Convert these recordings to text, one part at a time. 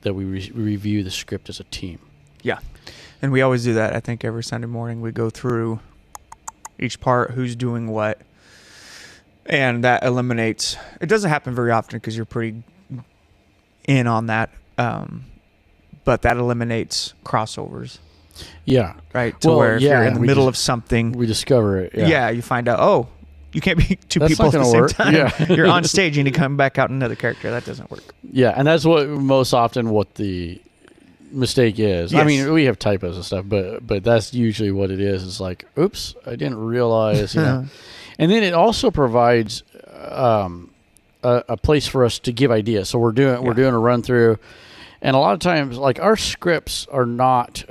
that we review the script as a team. Yeah. And we always do that. I think every Sunday morning we go through each part, who's doing what. And that eliminates, it doesn't happen very often because you're pretty in on that. But that eliminates crossovers. Yeah. Right. To where if you're in the middle of something, we discover it. Yeah. You find out, oh, you can't be two people at the same time. Yeah. You're on stage and you come back out another character. That doesn't work. Yeah. And that's what most often what the mistake is. Yes. I mean, we have typos and stuff, but that's usually what it is. It's like, oops, I didn't realize, you know. And then it also provides a place for us to give ideas. So we're doing a run through, and a lot of times, like, our scripts are not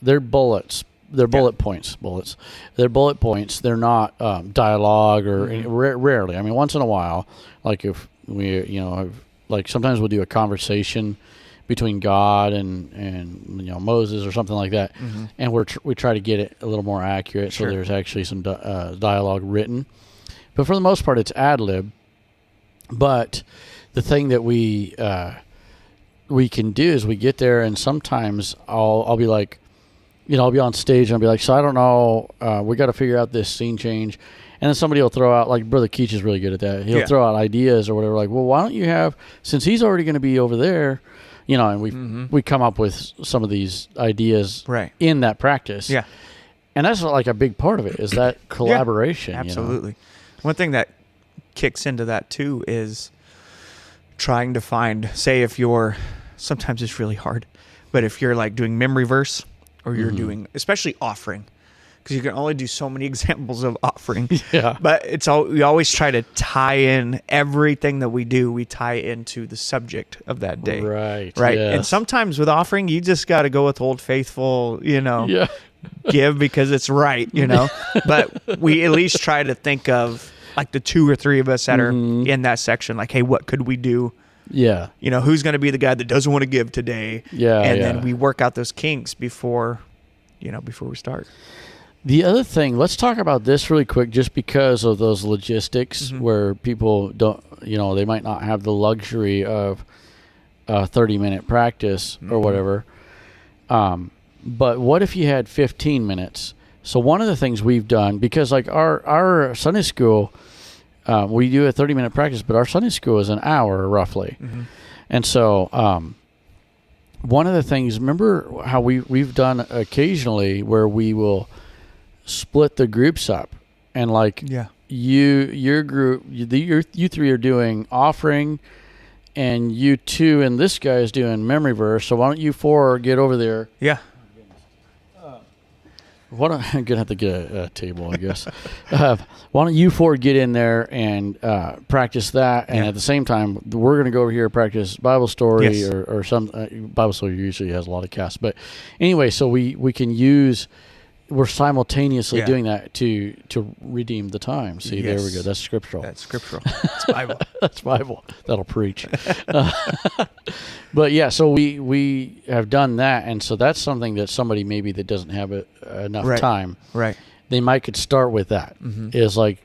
they're bullets. They're bullet points. They're bullet points. They're not dialogue or rarely. I mean, once in a while, like if we, like sometimes we'll do a conversation between God and Moses or something like that, and we try to get it a little more accurate. Sure. So there's actually some dialogue written, but for the most part, it's ad lib. But the thing that we can do is we get there, and sometimes I'll be like, I'll be on stage and I'll be like, so I don't know, we got to figure out this scene change. And then somebody will throw out, like Brother Keach is really good at that. He'll throw out ideas or whatever, like, well, why don't you have, since he's already going to be over there, and we come up with some of these ideas in that practice. Yeah. And that's like a big part of it is that collaboration. Yeah, absolutely. One thing that kicks into that too is trying to find, say if you're, sometimes it's really hard, but if you're like doing memory verse or you're doing, especially offering, because you can only do so many examples of offering. Yeah. But we always try to tie in everything that we do. We tie into the subject of that day. Right. Yes. And sometimes with offering, you just got to go with Old Faithful, give because it's right, But we at least try to think of like the 2 or 3 of us that are in that section. Like, hey, what could we do? Yeah. Who's going to be the guy that doesn't want to give today? Yeah. And then we work out those kinks before we start. The other thing, let's talk about this really quick, just because of those logistics where people don't, they might not have the luxury of a 30-minute practice or whatever. But what if you had 15 minutes? So one of the things we've done, because like our Sunday school, we do a 30-minute practice, but our Sunday school is an hour roughly. And so one of the things, remember how we've done occasionally where we will split the groups up, and like your group, you 3 are doing offering, and you 2 and this guy is doing memory verse. So why don't you 4 get over there? Yeah. I'm gonna have to get a table, I guess. Why don't you 4 get in there and practice that, and at the same time, we're gonna go over here and practice Bible story or some Bible story usually has a lot of casts. But anyway, so we can use. We're simultaneously doing that to redeem the time. See, there we go. That's scriptural. That's scriptural. That's Bible. That's Bible. That'll preach. But yeah, so we have done that, and so that's something that somebody maybe that doesn't have enough time, they might could start with that. Is like,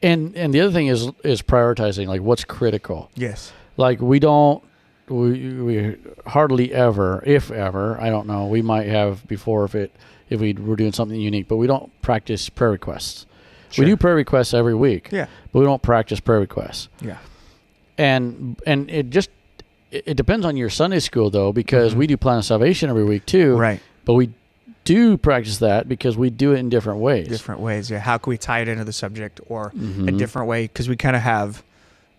and the other thing is prioritizing, like what's critical. Yes. Like we hardly ever, if ever, I don't know, we might have before if we were doing something unique, but we don't practice prayer requests. Sure. We do prayer requests every week, but we don't practice prayer requests. Yeah. And it depends on your Sunday school, though, because we do Plan of Salvation every week, too. Right. But we do practice that because we do it in different ways. Different ways, yeah. How can we tie it into the subject or a different way? Because we kind of have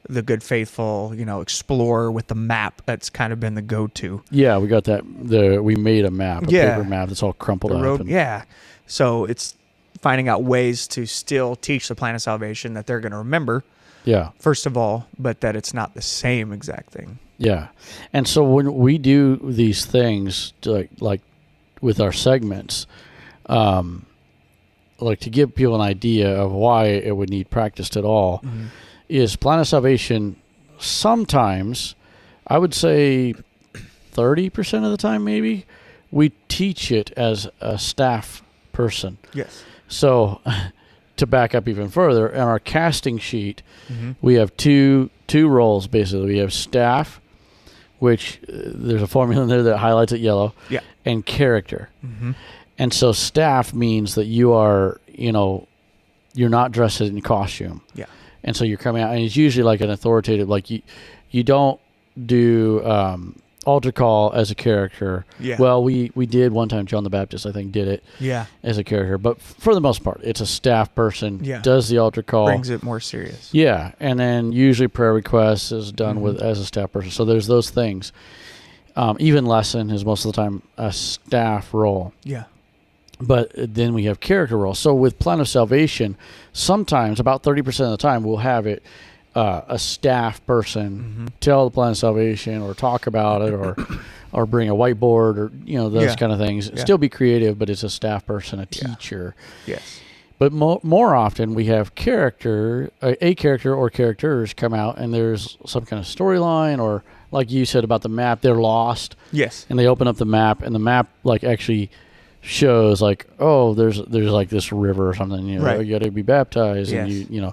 the Good Faithful, Explorer with the map. That's kind of been the go-to. Yeah, we got that. We made a map, a paper map that's all crumpled up. So it's finding out ways to still teach the Plan of Salvation that they're going to remember. Yeah. First of all, but that it's not the same exact thing. Yeah. And so when we do these things, like with our segments, like to give people an idea of why it would need practiced at all, is Plan of Salvation sometimes, I would say 30% of the time maybe, we teach it as a staff person. Yes. So to back up even further, on our casting sheet, we have two roles basically. We have staff, which there's a formula in there that highlights it yellow, Yeah. and character. Mm-hmm. And so staff means that you are, you're not dressed in costume. Yeah. And so you're coming out, and it's usually like an authoritative, like you don't do altar call as a character. Yeah. Well, we did one time. John the Baptist, I think, did it Yeah. as a character, but for the most part, it's a staff person. Yeah. Does the altar call, Brings it more serious. yeah, and then usually prayer requests is done Mhm. with as a staff person. So there's those things. Even lesson is most of the time a staff role. Yeah. But then we have character roles. So with Plan of Salvation, sometimes about 30% of the time we'll have it a staff person tell the Plan of Salvation or talk about it or bring a whiteboard or those Yeah. kind of things. Yeah. Still be creative, but it's a staff person, a Yeah. teacher. Yes. But more often we have a character or characters come out and there's some kind of storyline, or like you said about the map, they're lost Yes. and they open up the map and the map like actually shows like, oh, there's like this river or something, Right. you got to be baptized. Yes. And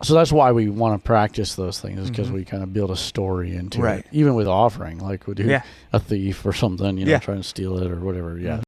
so that's why we want to practice those things, is because we kind of build a story into Right. it, even with offering, like we do Yeah. a thief or something, Yeah. trying to steal it or whatever. Yeah.